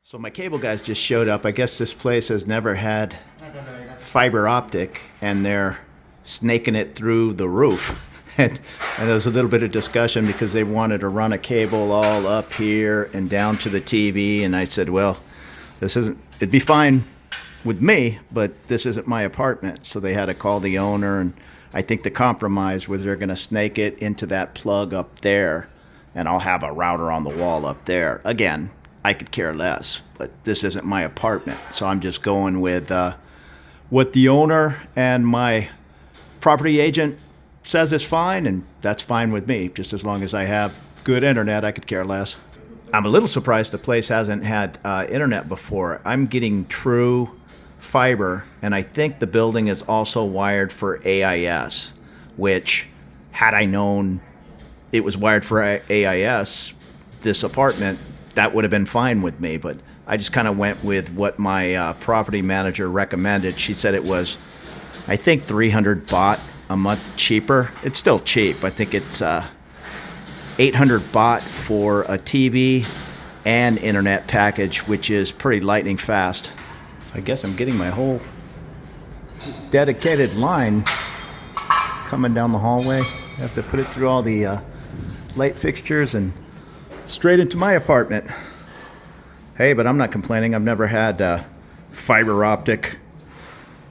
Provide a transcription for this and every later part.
So my cable guys just showed up. I guess this place has never had fiber optic, and they're snaking it through the roof. And there was a little bit of discussion because they wanted to run a cable all up here and down to the TV. And I said, well, it'd be fine with me, but this isn't my apartment. So they had to call the owner, and I think the compromise was they're going to snake it into that plug up there, and I'll have a router on the wall up there. Again, I could care less, but this isn't my apartment. So I'm just going with what the owner and my property agent says is fine, and that's fine with me. Just as long as I have good internet, I could care less. I'm a little surprised the place hasn't had internet before. I'm getting true fiber, and I think the building is also wired for AIS, which, had I known it was wired for AIS, this apartment, that would have been fine with me. But I just kind of went with what my property manager recommended. She said it was, I think, 300 baht a month cheaper. It's still cheap. I think it's 800 baht for a TV and internet package, which is pretty lightning fast. So I guess I'm getting my whole dedicated line coming down the hallway. I have to put it through all the light fixtures and straight into my apartment. Hey, but I'm not complaining. I've never had fiber optic.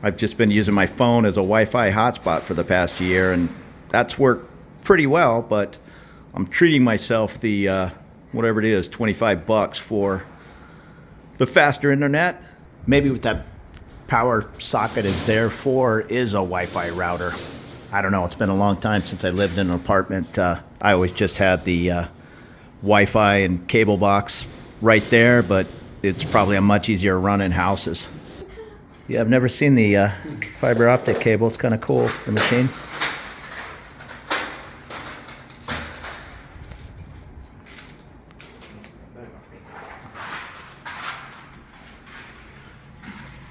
I've just been using my phone as a Wi-Fi hotspot for the past year, and that's worked pretty well, but I'm treating myself the, whatever it is, 25 bucks for the faster internet. Maybe what that power socket is there for is a Wi-Fi router. I don't know. It's been a long time since I lived in an apartment. I always just had the Wi-Fi and cable box right there, but it's probably a much easier run in houses. Yeah, I've never seen the fiber optic cable. It's kind of cool, the machine.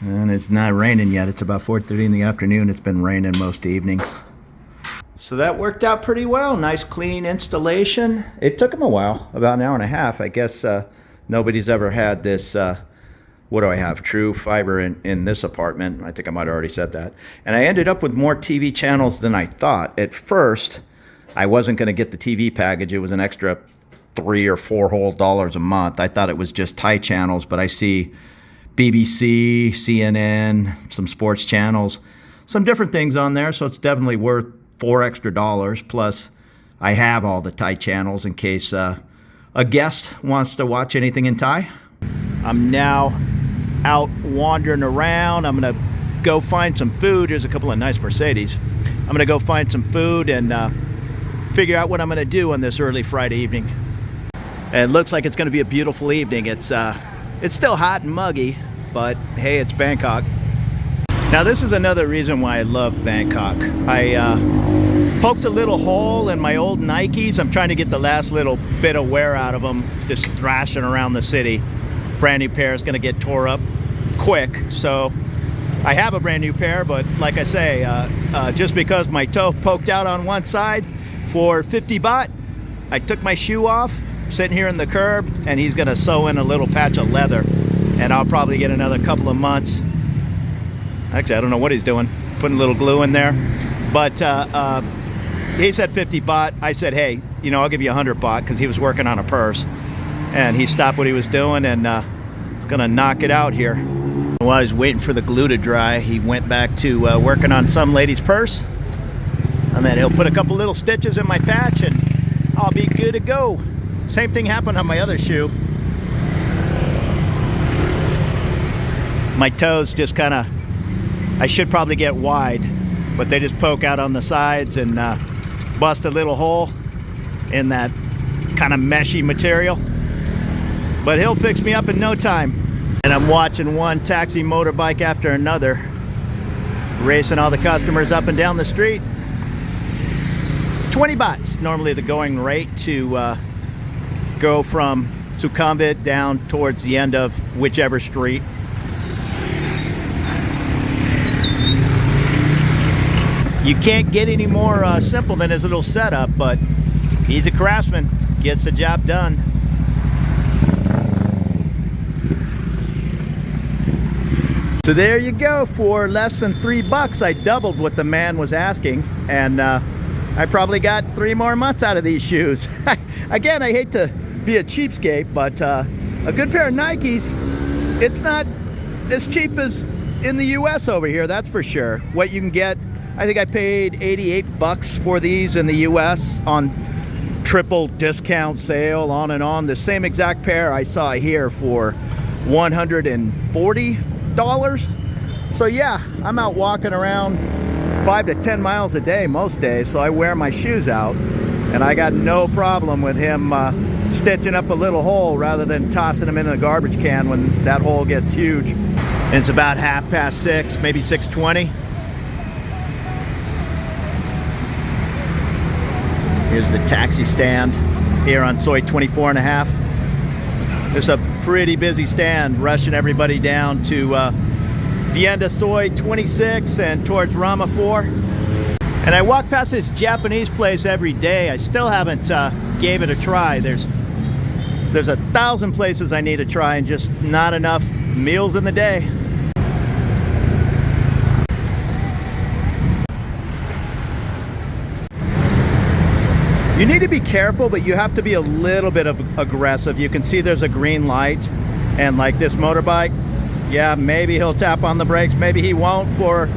And it's not raining yet. It's about 4:30 in the afternoon. It's been raining most evenings. So that worked out pretty well. Nice clean installation. It took them a while, about an hour and a half. I guess nobody's ever had this, what do I have, true fiber in this apartment. I think I might have already said that. And I ended up with more TV channels than I thought. At first, I wasn't going to get the TV package. It was an extra $3 or $4 whole a month. I thought it was just Thai channels, but I see BBC, CNN, some sports channels, some different things on there. So it's definitely worth $4 extra. Plus, I have all the Thai channels in case a guest wants to watch anything in Thai. I'm now out wandering around. I'm gonna go find some food. There's a couple of nice Mercedes. I'm gonna go find some food and figure out what I'm gonna do on this early Friday evening. And it looks like it's gonna be a beautiful evening. It's still hot and muggy, but hey, it's Bangkok. Now this is another reason why I love Bangkok. I poked a little hole in my old Nikes. I'm trying to get the last little bit of wear out of them, just thrashing around the city. Brand new pair is going to get tore up quick, so I have a brand new pair, but like I say, just because my toe poked out on one side, for 50 baht, I took my shoe off, sitting here in the curb, and he's going to sew in a little patch of leather, and I'll probably get another couple of months. Actually, I don't know what he's doing, putting a little glue in there, but he said 50 baht. I said, hey, you know, I'll give you 100 baht, because he was working on a purse, and he stopped what he was doing and he's gonna knock it out here. While I was waiting for the glue to dry, he went back to working on some lady's purse, and then he'll put a couple little stitches in my patch and I'll be good to go. Same thing happened on my other shoe. My toes just kind of, I should probably get wide, but they just poke out on the sides and bust a little hole in that kind of meshy material. But he'll fix me up in no time. And I'm watching one taxi motorbike after another, racing all the customers up and down the street. 20 bahts, normally the going rate to go from Sukhumvit down towards the end of whichever street. You can't get any more simple than his little setup, but he's a craftsman, gets the job done. So there you go. For less than $3, I doubled what the man was asking, and I probably got 3 more months out of these shoes. Again, I hate to be a cheapskate, but a good pair of Nikes, it's not as cheap as in the US over here, that's for sure. What you can get, I think I paid $88 for these in the US on triple discount sale, on and on. The same exact pair I saw here for $140. So yeah, I'm out walking around 5 to 10 miles a day most days, so I wear my shoes out, and I got no problem with him stitching up a little hole rather than tossing them in a garbage can when that hole gets huge. And it's about 6:30, maybe 6:20. Here's the taxi stand here on Soi 24 and a half. It's a pretty busy stand, rushing everybody down to the end of Soi 26 and towards Rama 4. And I walk past this Japanese place every day. I still haven't gave it a try. There's 1,000 places I need to try and just not enough meals in the day. You need to be careful, but you have to be a little bit aggressive. You can see there's a green light, and like this motorbike, yeah, maybe he'll tap on the brakes, maybe he won't for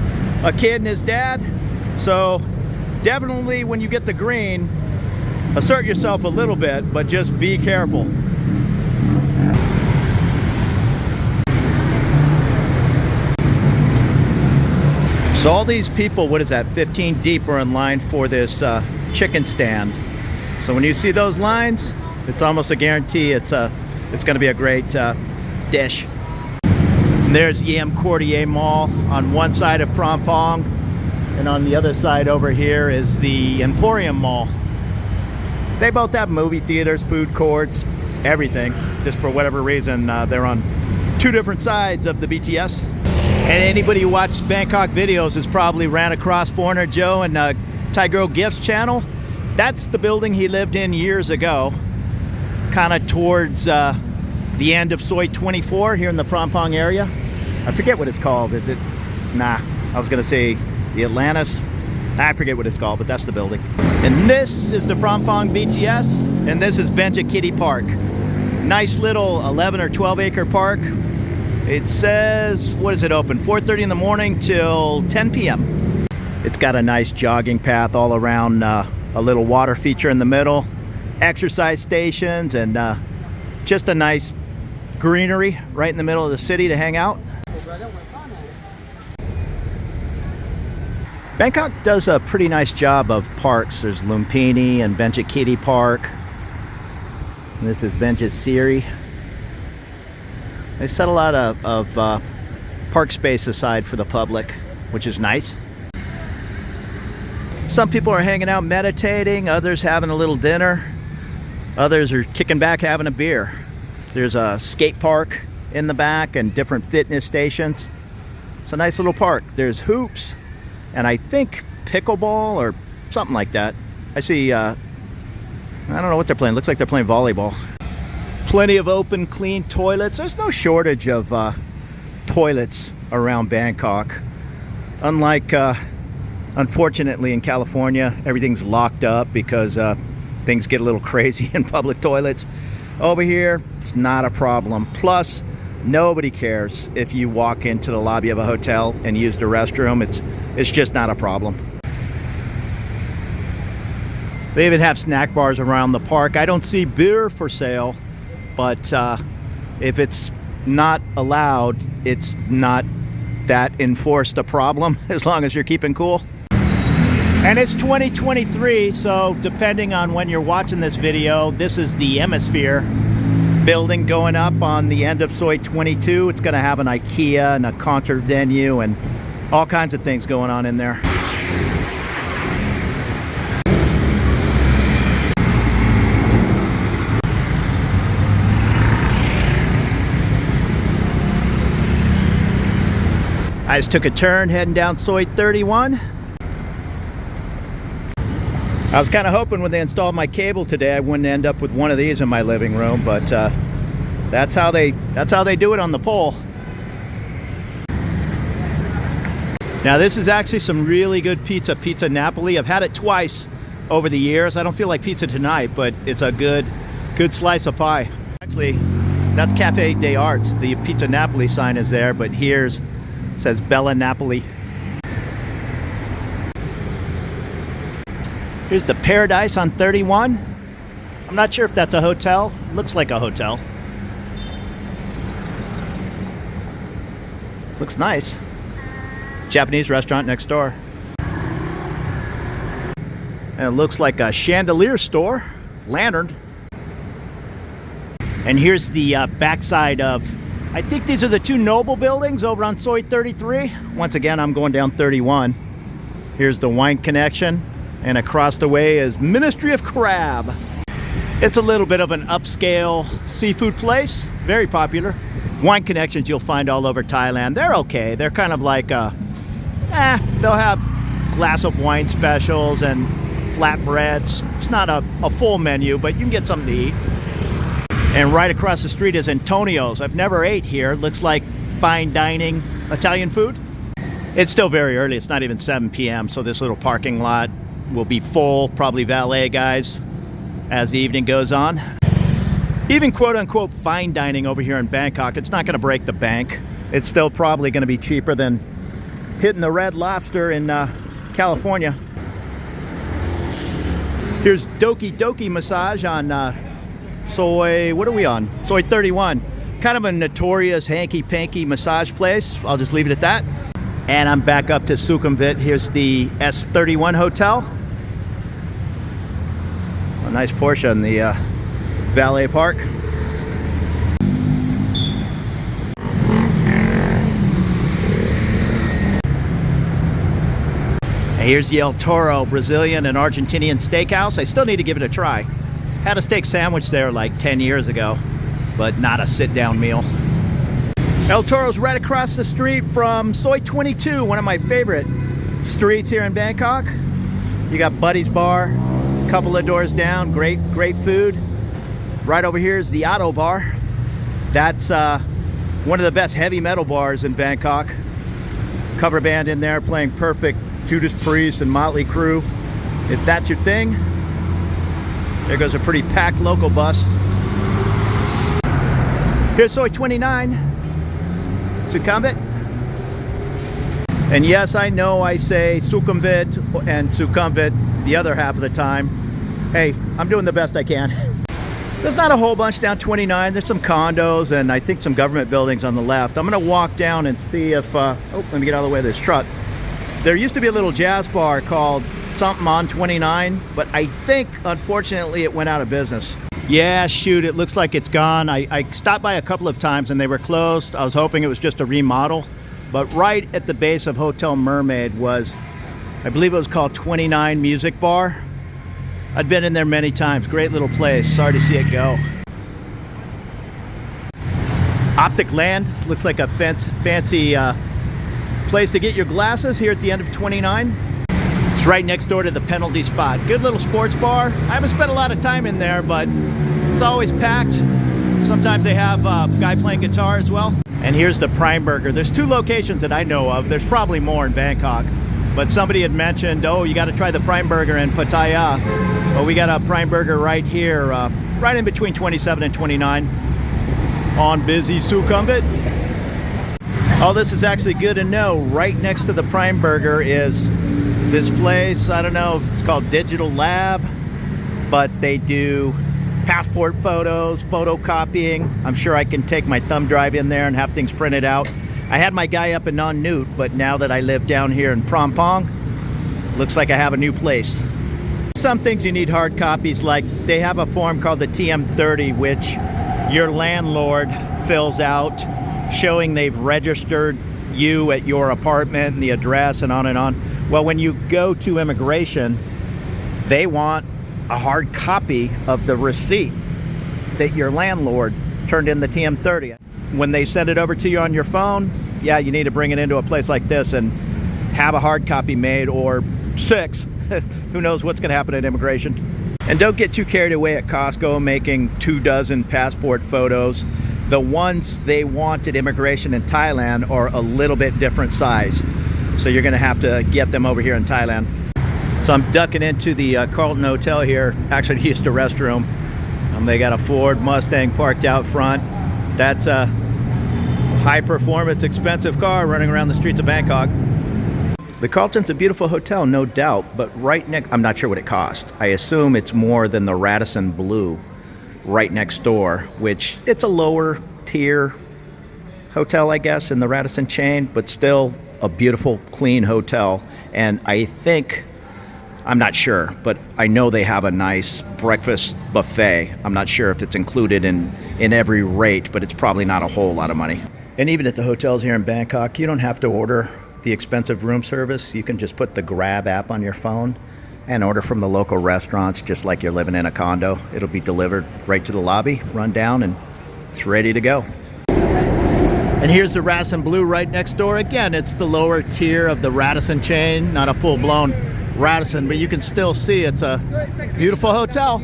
a kid and his dad. So definitely when you get the green, assert yourself a little bit, but just be careful. So all these people, what is that, 15 deep, are in line for this chicken stand. So when you see those lines, it's almost a guarantee it's going to be a great dish. And there's the EmQuartier Mall on one side of Phrom Phong, and on the other side over here is the Emporium Mall. They both have movie theaters, food courts, everything. Just for whatever reason, they're on 2 different sides of the BTS. And anybody who watched Bangkok videos has probably ran across Foreigner Joe and Thai Girl Gifts channel. That's the building he lived in years ago, kind of towards the end of Soi 24 here in the Phrom Phong area. I forget what it's called. Is it? Nah, I was gonna say the Atlantis. I forget what it's called, but that's the building. And this is the Phrom Phong BTS, and this is Benjasiri Park. Nice little 11 or 12 acre park. It says, what is it open? 4:30 in the morning till 10 p.m. It's got a nice jogging path all around, a little water feature in the middle, exercise stations, and just a nice greenery right in the middle of the city to hang out. Bangkok does a pretty nice job of parks. There's Lumpini and Benjasiri Park. And this is Benjasiri. They set a lot of park space aside for the public, which is nice. Some people are hanging out meditating, others having a little dinner, others are kicking back having a beer. There's a skate park in the back and different fitness stations. It's a nice little park. There's hoops and I think pickleball or something like that. I see, I don't know what they're playing. Looks like they're playing volleyball. Plenty of open, clean toilets. There's no shortage of toilets around Bangkok. Unlike, unfortunately, in California, everything's locked up because things get a little crazy in public toilets. Over here, it's not a problem. Plus, nobody cares if you walk into the lobby of a hotel and use the restroom. It's just not a problem. They even have snack bars around the park. I don't see beer for sale, but if it's not allowed, it's not that enforced a problem as long as you're keeping cool. And it's 2023, so depending on when you're watching this video, this is the Hemisphere building going up on the end of Soi 22. It's going to have an IKEA and a concert venue and all kinds of things going on in there. I just took a turn heading down Soi 31. I was kind of hoping when they installed my cable today I wouldn't end up with one of these in my living room, but that's how they do it on the pole. Now this is actually some really good pizza, Pizza Napoli. I've had it twice over the years. I don't feel like pizza tonight, but it's a good slice of pie. Actually, that's Cafe des Arts. The Pizza Napoli sign is there, but here's, says Bella Napoli. Here's the Paradise on 31. I'm not sure if that's a hotel. Looks like a hotel. Looks nice. Japanese restaurant next door. And it looks like a chandelier store, lantern. And here's the backside of, I think these are the two Noble buildings over on Soi 33. Once again, I'm going down 31. Here's the Wine Connection, and across the way is Ministry of Crab. It's a little bit of an upscale seafood place, very popular. Wine Connections you'll find all over Thailand. They're okay. They're kind of like they'll have glass of wine specials and flatbreads. It's not a full menu, but you can get something to eat. And right across the street is Antonio's. I've never ate here. Looks like fine dining Italian food. It's still very early. It's not even 7 p.m. So this little parking lot will be full, probably valet guys, as the evening goes on. Even quote-unquote fine dining over here in Bangkok, it's not going to break the bank. It's still probably going to be cheaper than hitting the Red Lobster in California. Here's Doki Doki Massage on Soi, what are we on? Soi 31. Kind of a notorious hanky-panky massage place. I'll just leave it at that. And I'm back up to Sukhumvit. Here's the S31 Hotel. A nice Porsche in the valet park. And here's the El Toro Brazilian and Argentinian steakhouse. I still need to give it a try. Had a steak sandwich there like 10 years ago, but not a sit-down meal. El Toro's right across the street from Soi 22, one of my favorite streets here in Bangkok. You got Buddy's Bar, a couple of doors down, great food. Right over here is the Auto Bar. That's one of the best heavy metal bars in Bangkok. Cover band in there playing perfect Judas Priest and Motley Crue. If that's your thing, there goes a pretty packed local bus. Here's Soi 29, Sukhumvit. And yes, I know I say Sukhumvit and Sukhumvit the other half of the time. Hey, I'm doing the best I can. There's not a whole bunch down 29. There's some condos and I think some government buildings on the left. I'm gonna walk down and see if, oh, let me get out of the way of this truck. There used to be a little jazz bar called something on 29, but I think unfortunately it went out of business. Yeah, shoot, it looks like it's gone. I stopped by a couple of times and they were closed. I was hoping it was just a remodel, but right at the base of Hotel Mermaid was, I believe it was called 29 Music Bar. I'd been in there many times. Great little place. Sorry to see it go. Optic Land looks like a fancy place to get your glasses here at the end of 29. It's right next door to the penalty spot. Good little sports bar. I haven't spent a lot of time in there, but it's always packed. Sometimes they have a guy playing guitar as well. And here's the Prime Burger. There's two locations that I know of. There's probably more in Bangkok. But somebody had mentioned, oh, you got to try the Prime Burger in Pattaya. Well, we got a Prime Burger right here, right in between 27 and 29 on busy Sukhumvit. Oh, this is actually good to know. Right next to the Prime Burger is this place. I don't know if it's called Digital Lab, but they do passport photos, photocopying. I'm sure I can take my thumb drive in there and have things printed out. I had my guy up in Non Nut, but now that I live down here in Phrom Phong, looks like I have a new place. Some things you need hard copies, like they have a form called the TM30, which your landlord fills out, showing they've registered you at your apartment and the address and on and on. Well, when you go to immigration, they want a hard copy of the receipt that your landlord turned in the TM30. When they send it over to you on your phone, yeah, you need to bring it into a place like this and have a hard copy made, or 6. Who knows what's going to happen at immigration. And don't get too carried away at Costco making 24 passport photos. The ones they want at immigration in Thailand are a little bit different size. So you're gonna have to get them over here in Thailand. So I'm ducking into the Carlton Hotel here, actually used a restroom. They got a Ford Mustang parked out front. That's a high performance, expensive car running around the streets of Bangkok. The Carlton's a beautiful hotel, no doubt, but right next, I'm not sure what it cost. I assume it's more than the Radisson Blu right next door, which it's a lower tier hotel, I guess, in the Radisson chain, but still a beautiful, clean hotel. And I think, I'm not sure, but I know they have a nice breakfast buffet. I'm not sure if it's included in every rate, but it's probably not a whole lot of money. And even at the hotels here in Bangkok, you don't have to order the expensive room service. You can just put the Grab app on your phone and order from the local restaurants, just like you're living in a condo. It'll be delivered right to the lobby, run down, and it's ready to go. And here's the Radisson Blu right next door. Again, it's the lower tier of the Radisson chain, not a full-blown Radisson, but you can still see it's a beautiful hotel.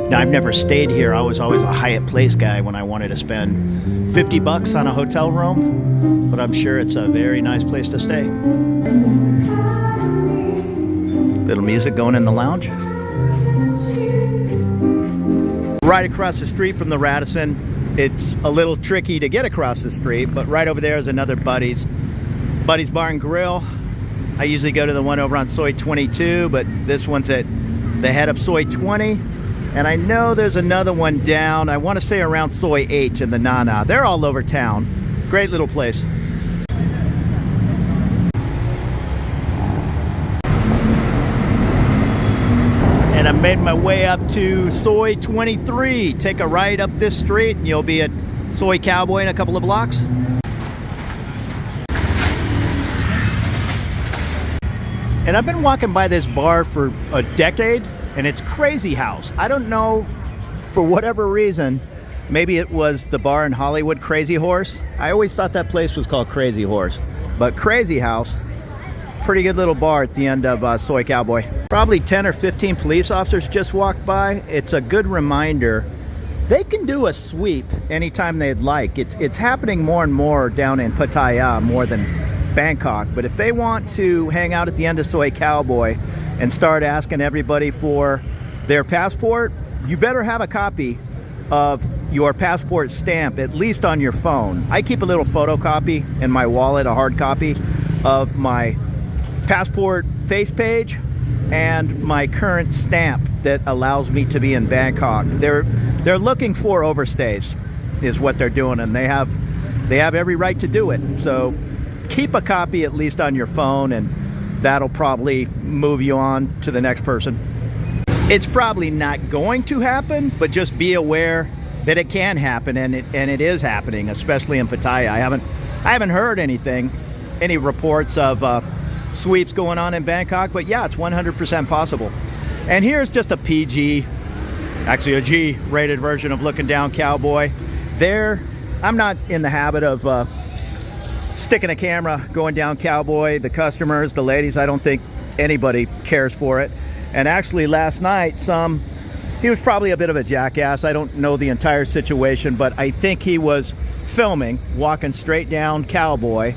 Now, I've never stayed here. I was always a Hyatt Place guy when I wanted to spend 50 bucks on a hotel room, but I'm sure it's a very nice place to stay. Little music going in the lounge. Right across the street from the Radisson. It's a little tricky to get across the street, but right over there is another Buddy's Bar and Grill. I usually go to the one over on Soi 22, but this one's at the head of Soi 20. And I know there's another one down, I want to say around Soi 8 in the Nana. They're all over town. Great little place. And I made my way up to Soi 23. Take a right up this street and you'll be at Soi Cowboy in a couple of blocks. And I've been walking by this bar for a decade, and it's Crazy House. I don't know, for whatever reason, maybe it was the bar in Hollywood, Crazy Horse. I always thought that place was called Crazy Horse. But Crazy House, pretty good little bar at the end of Soi Cowboy. Probably 10 or 15 police officers just walked by. It's a good reminder. They can do a sweep anytime they'd like. It's happening more and more down in Pattaya, more than Bangkok. But if they want to hang out at the end of Soi Cowboy and start asking everybody for their passport, you better have a copy of your passport stamp, at least on your phone. I keep a little photocopy in my wallet, a hard copy of my passport face page and my current stamp that allows me to be in Bangkok. They're looking for overstays, is what they're doing, and they have every right to do it. So keep a copy at least on your phone, and that'll probably move you on to the next person. It's probably not going to happen, but just be aware that it can happen, and it is happening, especially in Pattaya. I haven't heard any reports of sweeps going on in Bangkok, but yeah, it's 100% possible. And here's just a PG, actually a G-rated version of Looking Down Cowboy. I'm not in the habit of sticking a camera going down Cowboy. The customers, the ladies, I don't think anybody cares for it. And actually last night, he was probably a bit of a jackass. I don't know the entire situation, but I think he was filming, walking straight down Cowboy,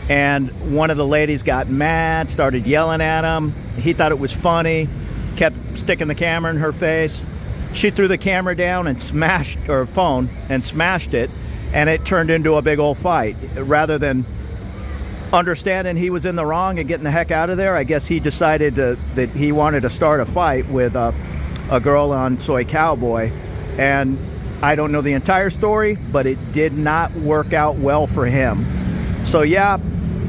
and one of the ladies got mad, started yelling at him. He thought it was funny, kept sticking the camera in her face. She threw the camera down and smashed her phone and smashed it, and it turned into a big old fight. Rather than understanding he was in the wrong and getting the heck out of there, I guess he decided that he wanted to start a fight with a girl on Soi Cowboy. And I don't know the entire story, but it did not work out well for him. So yeah,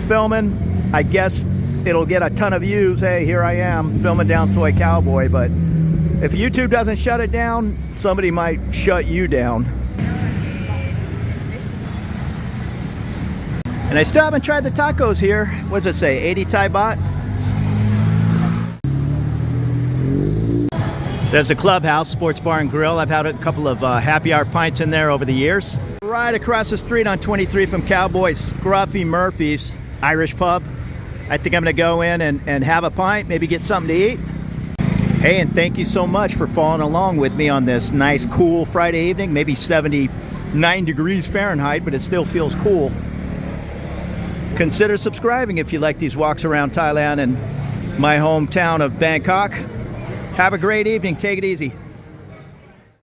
filming, I guess it'll get a ton of views. Hey, here I am filming down Soi Cowboy, but if YouTube doesn't shut it down, somebody might shut you down. And I still haven't tried the tacos here. What does it say, 80 Thai baht? There's a clubhouse, sports bar and grill. I've had a couple of happy hour pints in there over the years. Right across the street on 23 from Cowboy, Scruffy Murphy's Irish pub. I think I'm gonna go in and have a pint, maybe get something to eat. Hey, and thank you so much for following along with me on this nice, cool Friday evening. Maybe 79 degrees Fahrenheit, but it still feels cool. Consider subscribing if you like these walks around Thailand and my hometown of Bangkok. Have a great evening. Take it easy.